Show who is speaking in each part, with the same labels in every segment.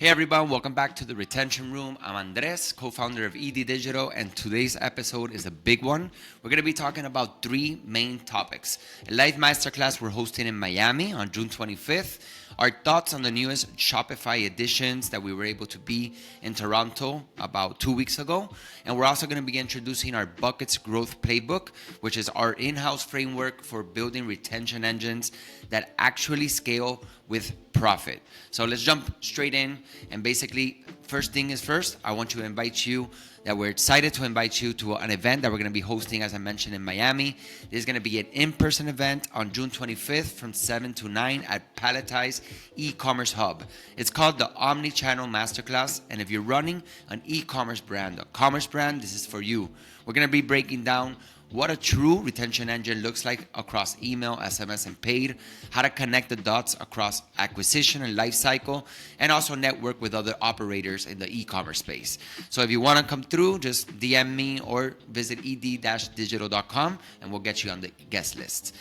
Speaker 1: Hey everyone, welcome back to the Retention Room. I'm Andrés, co-founder of ED Digital, and today's episode is a big one. We're going to be talking about three main topics. A live masterclass we're hosting in Miami on June 25th. Our thoughts on the newest Shopify Editions that we were able to be in Toronto about 2 weeks ago. And we're also going to be introducing our Buckets Growth Playbook, which is our in-house framework for building retention engines that actually scale with profit. So let's jump straight in. And basically, first thing is first, I want to invite you that we're excited to invite you to an event that we're going to be hosting, as I mentioned, in Miami. This is going to be an in-person event on June 25th from 7 to 9 at Palletized e-commerce hub. It's called the Omnichannel Masterclass. And if you're running an e-commerce brand, a commerce brand, this is for you. We're going to be breaking down what a true retention engine looks like across email, SMS, and paid, how to connect the dots across acquisition and life cycle, and also network with other operators in the e-commerce space. So if you want to come through, just DM me or visit ed-digital.com and we'll get you on the guest list.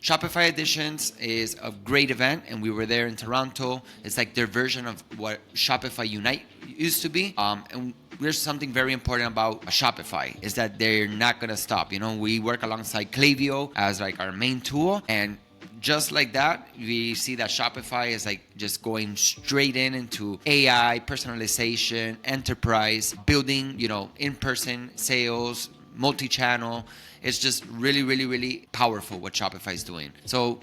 Speaker 1: Shopify Editions is a great event, and we were there in Toronto. It's like their version of what Shopify Unite used to be. And there's something very important about Shopify is that they're not going to stop. You know, we work alongside Klaviyo as like our main tool, and just like that, we see that Shopify is like just going straight into AI, personalization, enterprise, building, in-person sales, multi-channel. It's just really powerful what Shopify is doing. So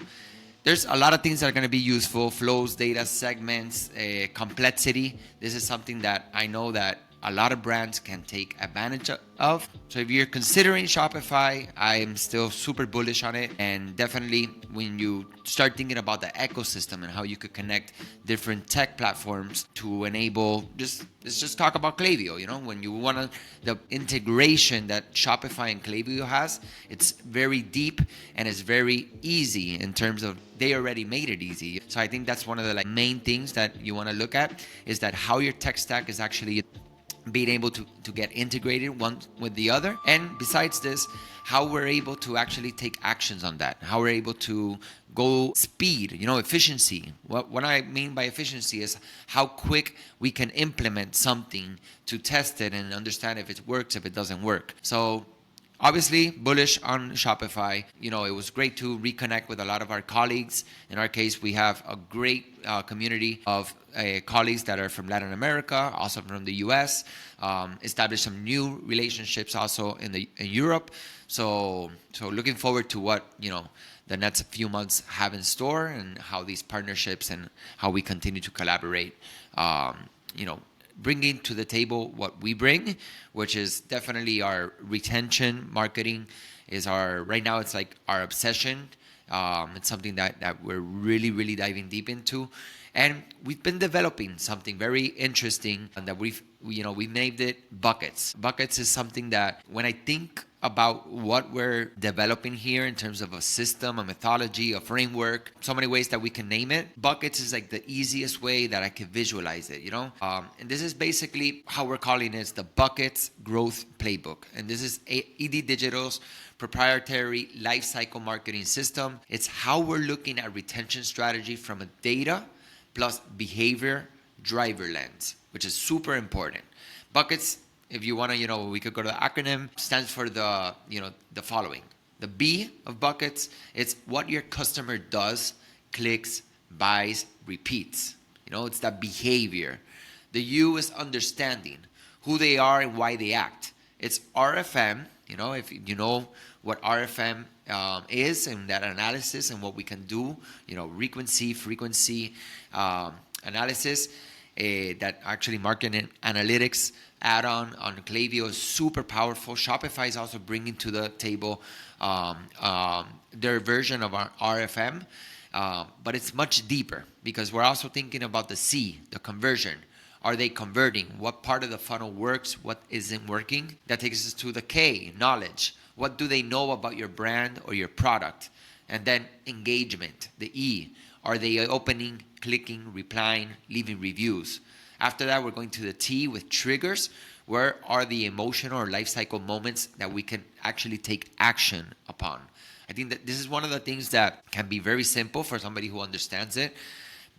Speaker 1: there's a lot of things that are going to be useful: flows, data, segments, complexity. This is something that I know that a lot of brands can take advantage of. So if you're considering Shopify, I am still super bullish on it. And definitely when you start thinking about the ecosystem and how you could connect different tech platforms to enable, let's just talk about Klaviyo. When you want the integration that Shopify and Klaviyo has, it's very deep and it's very easy in terms of they already made it easy. So I think that's one of the main things that you want to look at, is that how your tech stack is actually being able to get integrated one with the other. And besides this, how we're able to actually take actions on that, how we're able to go speed, efficiency. What I mean by efficiency is how quick we can implement something to test it and understand if it works, if it doesn't work. So obviously, bullish on Shopify. It was great to reconnect with a lot of our colleagues. In our case, we have a great community of colleagues that are from Latin America, also from the US, established some new relationships also in Europe. So looking forward to what, the next few months have in store, and how these partnerships and how we continue to collaborate, bringing to the table what we bring, which is definitely our retention marketing is right now it's like our obsession. It's something that we're really diving deep into. And we've been developing something very interesting, and that we named it Buckets. Buckets is something that when I think about what we're developing here in terms of a system, a methodology, a framework, so many ways that we can name it. Buckets is like the easiest way that I can visualize it, And this is basically how we're calling it, the Buckets Growth Playbook. And this is ED Digital's proprietary lifecycle marketing system. It's how we're looking at retention strategy from a data plus behavior driver lens, which is super important. Buckets, if you want to, we could go to the acronym, stands for the following. The B of Buckets, it's what your customer does, clicks, buys, repeats. It's that behavior. The U is understanding who they are and why they act. It's RFM, if you know what RFM is, and that analysis and what we can do, frequency analysis, that actually marketing analytics add-on on Klaviyo is super powerful. Shopify is also bringing to the table their version of our RFM, but it's much deeper, because we're also thinking about the C, the conversion. Are they converting? What part of the funnel works? What isn't working? That takes us to the K, knowledge. What do they know about your brand or your product? And then engagement, the E. Are they opening, clicking, replying, leaving reviews? After that, we're going to the T with triggers. Where are the emotional or life cycle moments that we can actually take action upon? I think that this is one of the things that can be very simple for somebody who understands it,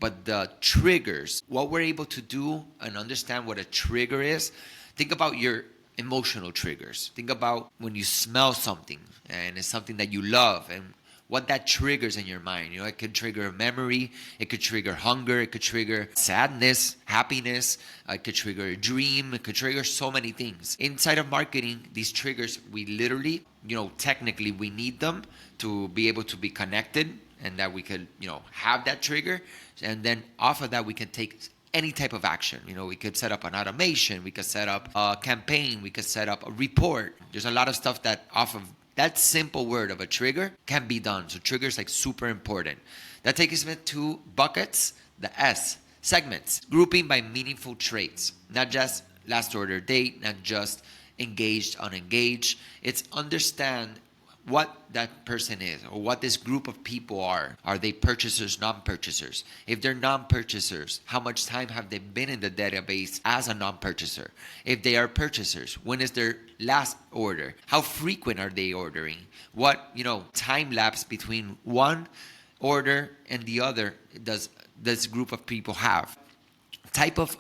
Speaker 1: But the triggers, what we're able to do and understand what a trigger is, think about your emotional triggers. Think about when you smell something and it's something that you love and what that triggers in your mind. It could trigger a memory, it could trigger hunger, it could trigger sadness, happiness, it could trigger a dream, it could trigger so many things. Inside of marketing, these triggers, we literally, technically we need them to be able to be connected and that we could, have that trigger. And then off of that, we can take any type of action. We could set up an automation, we could set up a campaign, we could set up a report. There's a lot of stuff that off of that simple word of a trigger can be done. So triggers super important. That takes us to buckets, the S, segments, grouping by meaningful traits, not just last order date, not just engaged, unengaged. It's understand what that person is or what this group of people are. Are they purchasers, non-purchasers? If they're non-purchasers, how much time have they been in the database as a non-purchaser? If they are purchasers, when is their last order? How frequent are they ordering? What, time lapse between one order and the other does this group of people have? Type of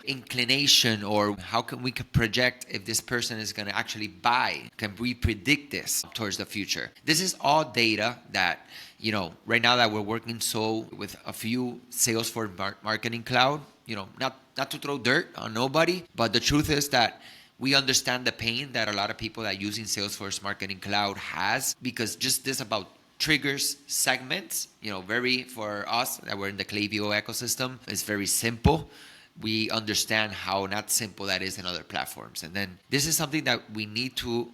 Speaker 1: inclination, or how can we project if this person is going to actually buy? Can we predict this towards the future? This is all data that right now that we're working with a few Salesforce Marketing Cloud, not to throw dirt on nobody, but the truth is that we understand the pain that a lot of people that are using Salesforce Marketing Cloud has, because just this about triggers, segments, very, for us that we're in the Klaviyo ecosystem, it's very simple. We understand how not simple that is in other platforms. And then this is something that we need to,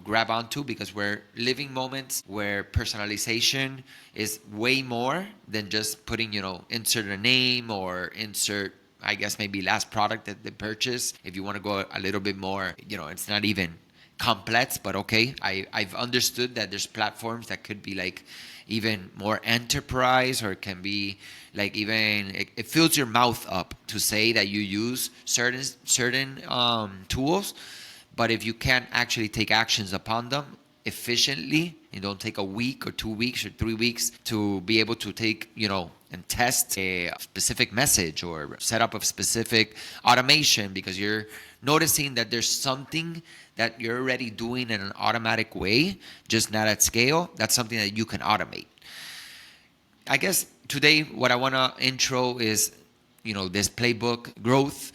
Speaker 1: grab onto, because we're living moments where personalization is way more than just putting, insert a name or insert, I guess, maybe last product that they purchased. If you want to go a little bit more, it's not even complex, but okay. I've understood that there's platforms that could be like even more enterprise, or it can be like even it fills your mouth up to say that you use certain tools, but if you can't actually take actions upon them efficiently, it don't take a week or 2 weeks or 3 weeks to be able to take and test a specific message or set up a specific automation, because you're noticing that there's something that you're already doing in an automatic way, just not at scale. That's something that you can automate. I guess today what I want to intro is, this playbook growth,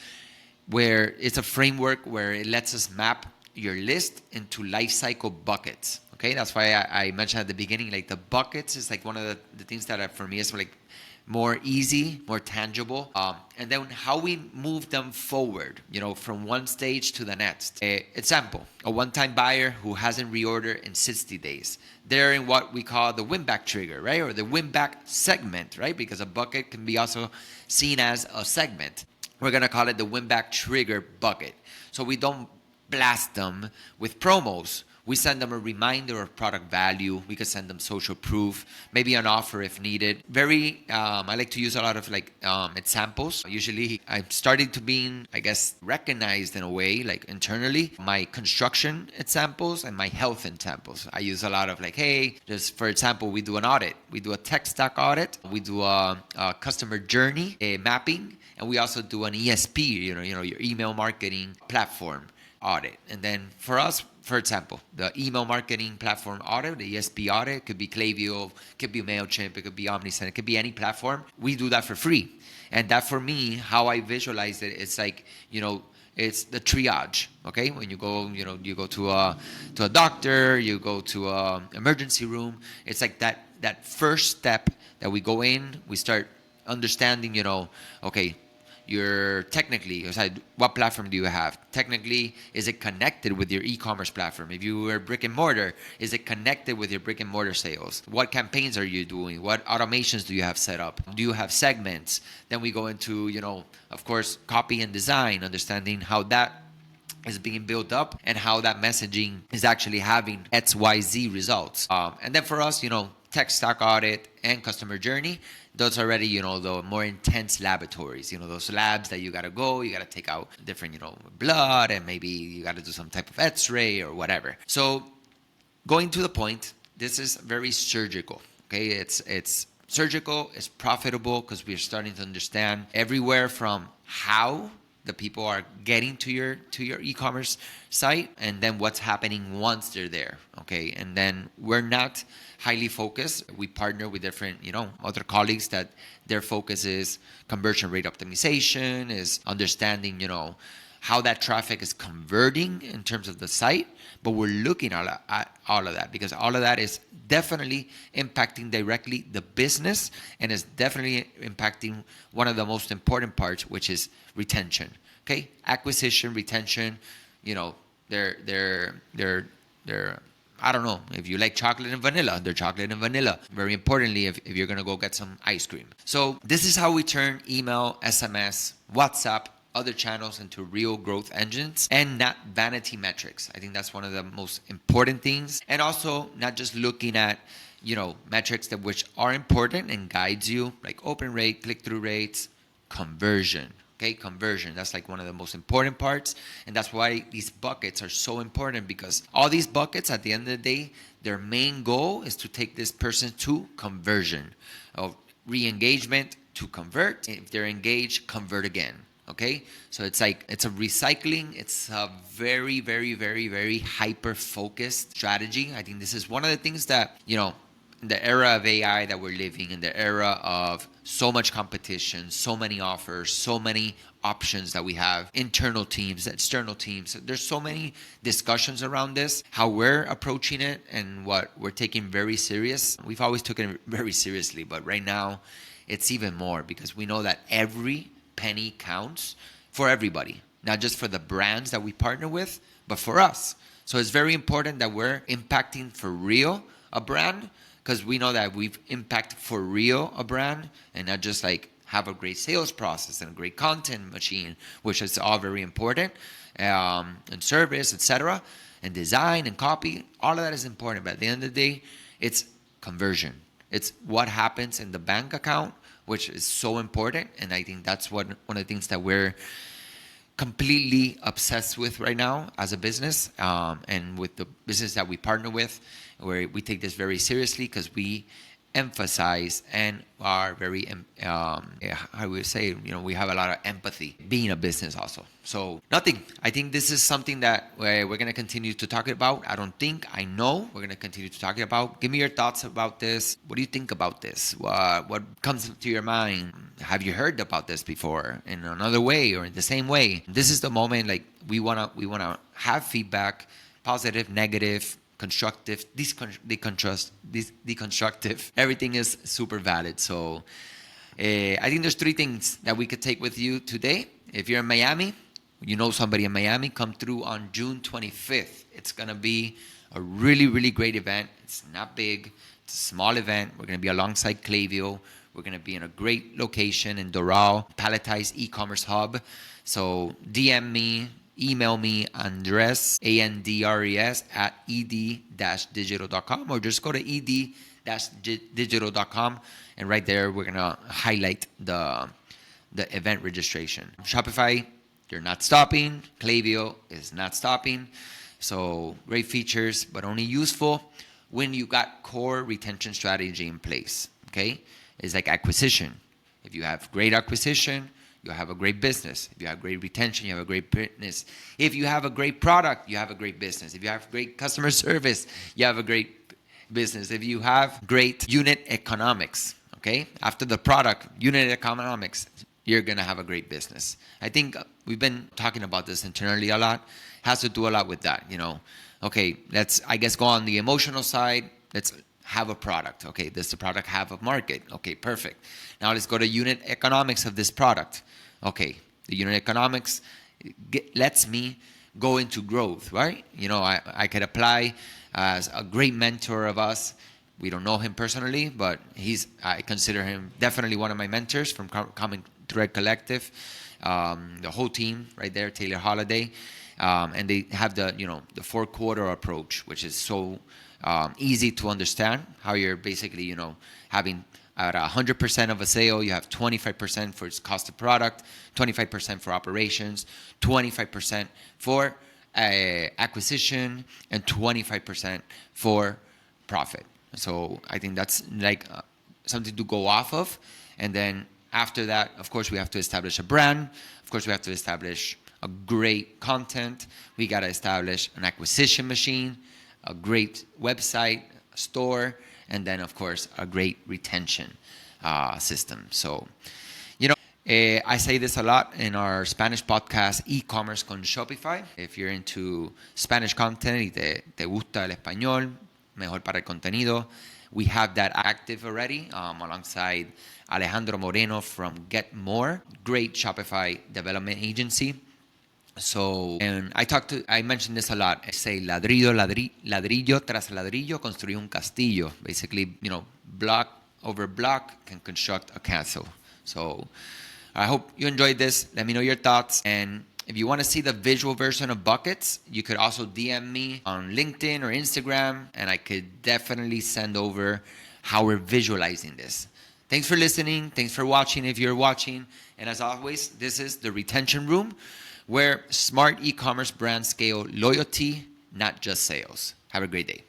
Speaker 1: where it's a framework where it lets us map your list into life cycle buckets. Okay, that's why I mentioned at the beginning, like the buckets is like one of the things that for me is like more easy, more tangible. And then how we move them forward, from one stage to the next. Example, a one-time buyer who hasn't reordered in 60 days. They're in what we call the win-back trigger, right? Or the win-back segment, right? Because a bucket can be also seen as a segment. We're going to call it the win-back trigger bucket. So we don't blast them with promos. We send them a reminder of product value. We could send them social proof, maybe an offer if needed. I like to use a lot of examples. Usually I'm starting to be, I guess, recognized in a way, like internally, my construction examples and my health examples. I use a lot of hey, just for example, we do an audit. We do a tech stack audit. We do a customer journey mapping. And we also do an ESP, your email marketing platform audit. And then for us, for example, the email marketing platform audit, the ESP audit, could be Klaviyo, could be MailChimp, it could be Omnichannel, it could be any platform. We do that for free. And that, for me, how I visualize it, it's like, it's the triage, okay? When you go, you go to a doctor, you go to a emergency room. It's like that first step that we go in, we start understanding, okay, you're technically, what platform do you have? Technically, is it connected with your e-commerce platform? If you were brick and mortar, is it connected with your brick and mortar sales? What campaigns are you doing? What automations do you have set up? Do you have segments? Then we go into, of course, copy and design, understanding how that is being built up and how that messaging is actually having XYZ results. And then for us, tech stack audit and customer journey, those already, the more intense laboratories, those labs that you got to take out different, blood, and maybe you got to do some type of x-ray or whatever. So going to the point, this is very surgical, okay? It's surgical, it's profitable because we're starting to understand everywhere from how the people are getting to your e-commerce site, and then what's happening once they're there. Okay, and then we're not highly focused. We partner with different, other colleagues that their focus is conversion rate optimization, is understanding, how that traffic is converting in terms of the site. But we're looking at all of that because all of that is definitely impacting directly the business, and is definitely impacting one of the most important parts, which is retention. Okay, acquisition, retention. They're I don't know if you like chocolate and vanilla. They're chocolate and vanilla. Very importantly, if you're gonna go get some ice cream. So this is how we turn email, SMS, WhatsApp, other channels into real growth engines, and not vanity metrics. I think that's one of the most important things. And also not just looking at, metrics that which are important and guides you, like open rate, click-through rates, conversion. Okay, conversion. That's like one of the most important parts. And that's why these buckets are so important, because all these buckets, at the end of the day, their main goal is to take this person to conversion, of re-engagement to convert. If they're engaged, convert again. Okay, so it's a recycling. It's a very, very, very, very hyper-focused strategy. I think this is one of the things that, in the era of AI that we're living, in the era of so much competition, so many offers, so many options that we have, internal teams, external teams. There's so many discussions around this, how we're approaching it and what we're taking very serious. We've always taken it very seriously, but right now it's even more, because we know that every penny counts for everybody, not just for the brands that we partner with, but for us. So it's very important that we're impacting for real a brand, because we know that we've impacted for real a brand, and not just like have a great sales process and a great content machine, which is all very important, and service, etc., and design and copy. All of that is important, but at the end of the day, it's conversion. It's what happens in the bank account, which is so important. And I think that's one of the things that we're completely obsessed with right now as a business, and with the business that we partner with, where we take this very seriously, because we emphasize and are very, how would say, we have a lot of empathy being a business also. So nothing. I think this is something that we're going to continue to talk about. I know we're going to continue to talk about. Give me your thoughts about this. What do you think about this? What comes to your mind? Have you heard about this before in another way or in the same way? This is the moment, like, we want to have feedback, positive, negative, constructive, deconstructive. Everything is super valid. So I think there's 3 things that we could take with you today. If you're in Miami, somebody in Miami, come through on June 25th. It's going to be a really, really great event. It's not big. It's a small event. We're going to be alongside Clavio. We're going to be in a great location in Doral, palletized e-commerce hub. So DM me, email me, Andrés, ANDRES, at ed-digital.com, or just go to ed-digital.com, and right there we're going to highlight the event registration. Shopify, you're not stopping. Clavio is not stopping. So great features, but only useful when you got core retention strategy in place. Okay, it's like acquisition. If you have great acquisition, you have a great business. If you have great retention, you have a great business. If you have a great product, you have a great business. If you have great customer service, you have a great business. If you have great unit economics, okay, after the product, unit economics, you're going to have a great business. I think we've been talking about this internally a lot. It has to do a lot with that, Okay, let's, I guess, go on the emotional side. Let's have a product. Okay, does the product have a market? Okay, perfect. Now let's go to unit economics of this product. Okay, the unit economics lets me go into growth, right? I could apply as a great mentor of us. We don't know him personally, but I consider him definitely one of my mentors from Common Thread Collective. The whole team right there, Taylor Holiday, and they have the 4-quarter approach, which is so easy to understand. How you're basically having at 100% of a sale, you have 25% for its cost of product, 25% for operations, 25% for acquisition, and 25% for profit. So I think that's like something to go off of. And then after that, of course, we have to establish a brand. Of course, we have to establish a great content. We got to establish an acquisition machine, a great website, a store, and then, of course, a great retention system. So, I say this a lot in our Spanish podcast, E-Commerce con Shopify. If you're into Spanish content y te gusta el español, mejor para el contenido, we have that active already alongside Alejandro Moreno from Get More, great Shopify development agency. So, and I mentioned this a lot. I say ladrillo tras ladrillo, construir un castillo. Basically, block over block can construct a castle. So, I hope you enjoyed this. Let me know your thoughts. And if you want to see the visual version of Buckets, you could also DM me on LinkedIn or Instagram, and I could definitely send over how we're visualizing this. Thanks for listening. Thanks for watching if you're watching. And as always, this is the Retention Room, where smart e-commerce brands scale loyalty, not just sales. Have a great day.